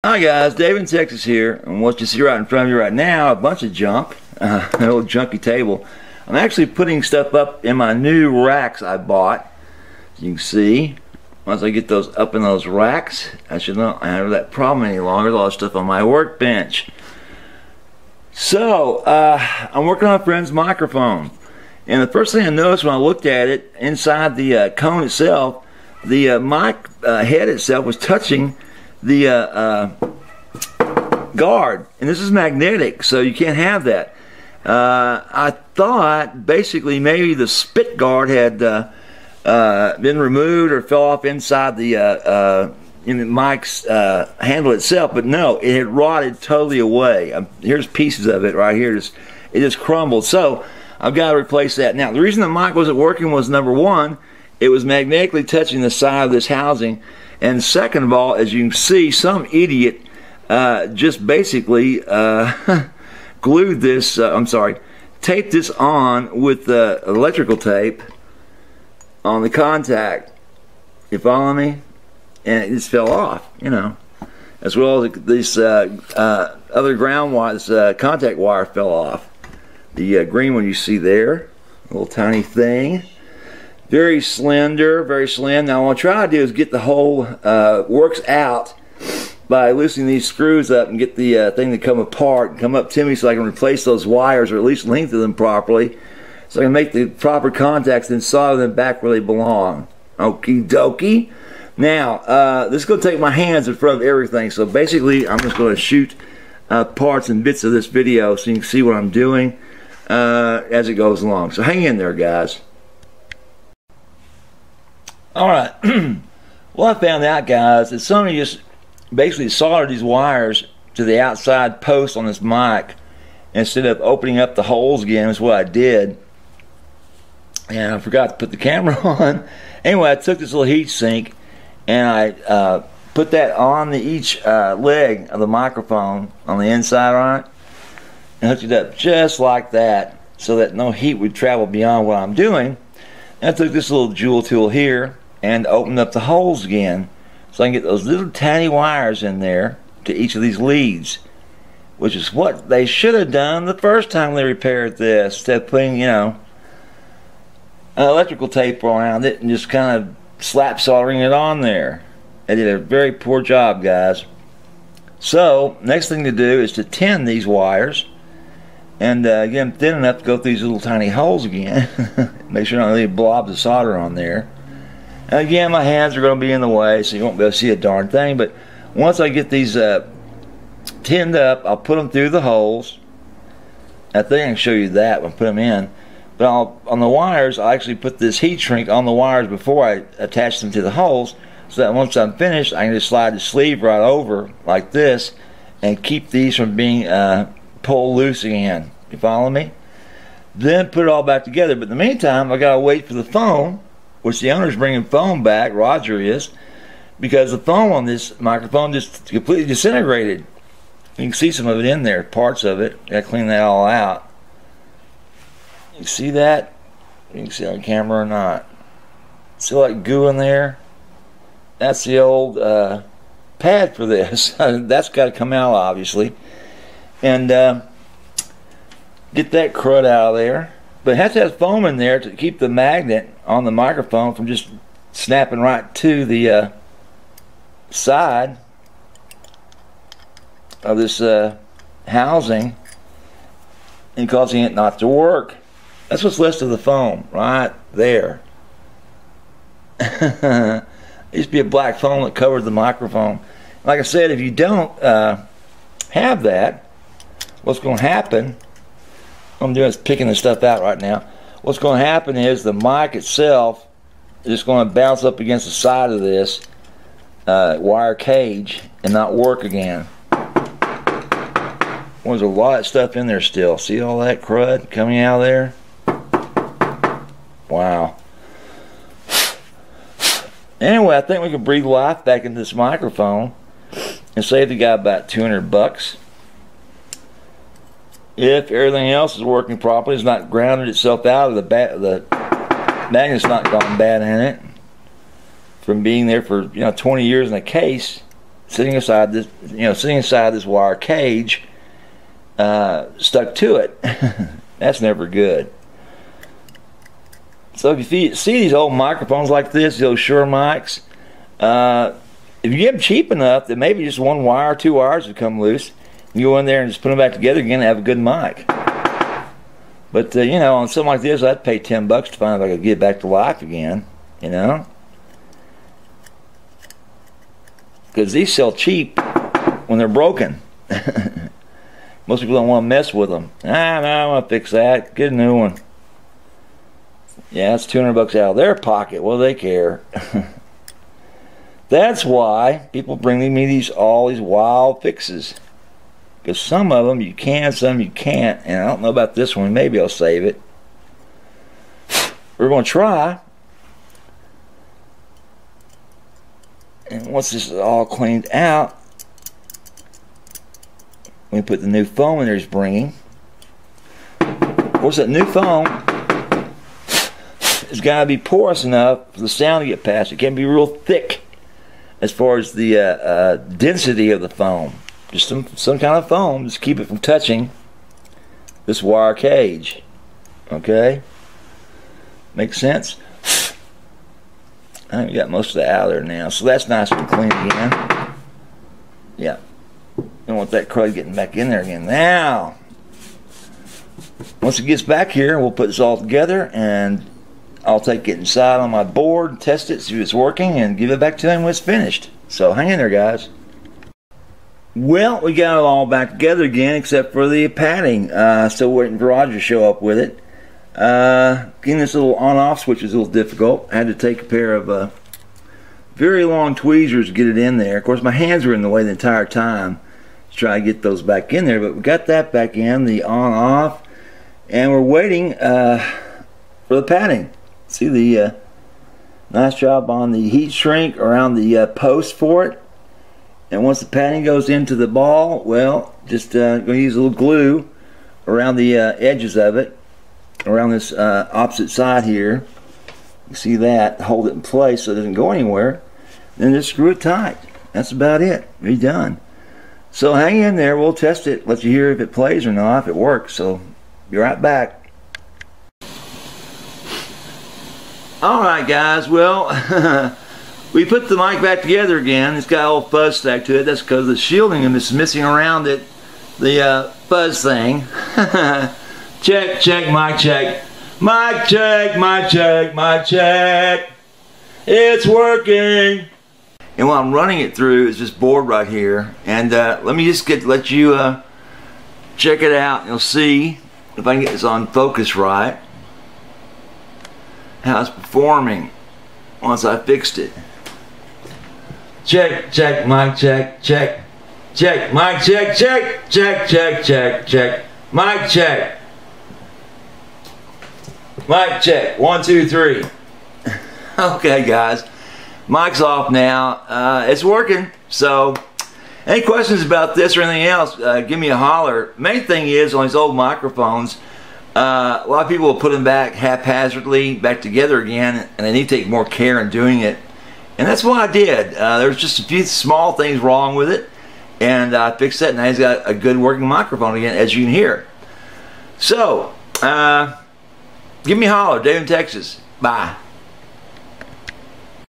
Hi guys, Dave in Texas here, and what you see right in front of you right now, a bunch of junk, an old junky table. I'm actually putting stuff up in my new racks I bought. As you can see, once I get those up in those racks, I should not have that problem any longer. There's a lot of stuff on my workbench. So, I'm working on a friend's microphone, and the first thing I noticed when I looked at it, inside the cone itself, the mic head itself was touching the guard, and this is magnetic, so you can't have that. I thought basically maybe the spit guard had been removed or fell off inside the mic's handle itself, but no, it had rotted totally away. Here's pieces of it right here. It just crumbled. So I've got to replace that. Now the reason the mic wasn't working was, number one, it was magnetically touching the side of this housing. And second of all, as you can see, some idiot just basically glued this, taped this on with electrical tape on the contact. You follow me? And it just fell off, you know. As well as this other ground wire, this contact wire fell off. The green one you see there, a little tiny thing. Very slender, very slim. Now what I'm trying to do is get the whole works out by loosening these screws up and get the thing to come apart and come up to me so I can replace those wires, or at least lengthen them properly, so I can make the proper contacts and solder them back where they belong. Okie dokie. Now this is going to take my hands in front of everything, so basically I'm just going to shoot parts and bits of this video so you can see what I'm doing as it goes along. So hang in there, guys. Alright, well, I found out, guys, that somebody just basically soldered these wires to the outside post on this mic instead of opening up the holes again. Is what I did, and I forgot to put the camera on. Anyway, I took this little heat sink and I put that on each leg of the microphone on the inside on it, and hooked it up just like that so that no heat would travel beyond what I'm doing. And I took this little jewel tool here and opened up the holes again so I can get those little tiny wires in there to each of these leads, which is what they should have done the first time they repaired this, instead of putting, you know, electrical tape around it and just kind of slap soldering it on there. They did a very poor job, guys. So next thing to do is to tin these wires and get them thin enough to go through these little tiny holes again. Make sure not any blobs of solder on there. And again, my hands are going to be in the way, so you won't be able to see a darn thing. But once I get these tinned up, I'll put them through the holes. I think I can show you that when I put them in. But on the wires, I actually put this heat shrink on the wires before I attach them to the holes, so that once I'm finished, I can just slide the sleeve right over like this and keep these from being pulled loose again. You follow me? Then put it all back together. But in the meantime, I gotta wait for the foam, which the owner's bringing foam back. Roger is, because the foam on this microphone just completely disintegrated. You can see some of it in there, parts of it. Gotta clean that all out. You see that? You can see on camera or not. See like goo in there? That's the old pad for this. That's got to come out, obviously. And get that crud out of there. But it has to have foam in there to keep the magnet on the microphone from just snapping right to the side of this housing and causing it not to work. That's what's left of the foam right there. There used to be a black foam that covered the microphone. Like I said, if you don't have that, what's going to happen, what I'm doing is picking the stuff out right now. What's going to happen is the mic itself is just going to bounce up against the side of this wire cage and not work again. Well, there's a lot of stuff in there still. See all that crud coming out of there? Wow. Anyway, I think we can breathe life back into this microphone and save the guy about 200 bucks. If everything else is working properly, it's not grounded itself out, of the magnet's not gone bad in it from being there for 20 years in a case. sitting inside this, sitting inside this wire cage, stuck to it. That's never good. So if you see these old microphones like this, those Shure mics, if you get them cheap enough, then maybe just one wire or two wires would come loose. You go in there and just put them back together again and have a good mic. But on something like this, I'd pay $10 to find if I could get it back to life again. Because these sell cheap when they're broken. Most people don't want to mess with them. No, I want to fix that. Get a new one. Yeah, it's $200 out of their pocket. What do they care? That's why people bring me all these wild fixes. Because some of them you can, some you can't. And I don't know about this one. Maybe I'll save it. We're going to try. And once this is all cleaned out, we put the new foam in there he's bringing. Of course, that new foam has got to be porous enough for the sound to get past. It can't be real thick as far as the density of the foam. Just some kind of foam, just keep it from touching this wire cage. Okay? Makes sense? I think we got most of that out of there now, so that's nice and clean again. Yeah. Don't want that crud getting back in there again. Now, once it gets back here, we'll put this all together, and I'll take it inside on my board, test it, see if it's working, and give it back to him when it's finished. So hang in there, guys. Well, we got it all back together again, except for the padding. Still waiting for Roger to show up with it. Getting this little on-off switch is a little difficult. I had to take a pair of very long tweezers to get it in there. Of course, my hands were in the way the entire time to try to get those back in there, but we got that back in, the on-off, and we're waiting for the padding. See the nice job on the heat shrink around the post for it. And once the padding goes into the ball, well, just going to use a little glue around the edges of it, around this opposite side here. You see that, hold it in place so it doesn't go anywhere. Then just screw it tight. That's about it. Be done. So hang in there. We'll test it. Let you hear if it plays or not, if it works. So be right back. Alright guys, well, we put the mic back together again. It's got a little fuzz stack to it. That's because the shielding is missing around it. The fuzz thing. Check, check, mic check. Mic check, mic check, mic check. It's working. And what I'm running it through is this board right here. And let me just let you check it out. You'll see if I can get this on focus right, how it's performing once I fixed it. Check, check, mic check, check, check, mic check, check, check, check, check, check, mic check. Mic check, 1, 2, 3. Okay guys, mic's off now. It's working. So any questions about this or anything else, give me a holler. Main thing is on these old microphones, a lot of people will put them back haphazardly back together again, and they need to take more care in doing it. And that's what I did. There's just a few small things wrong with it, and I fixed that. Now he's got a good working microphone again, as you can hear. So give me a holler, Dave in Texas. Bye.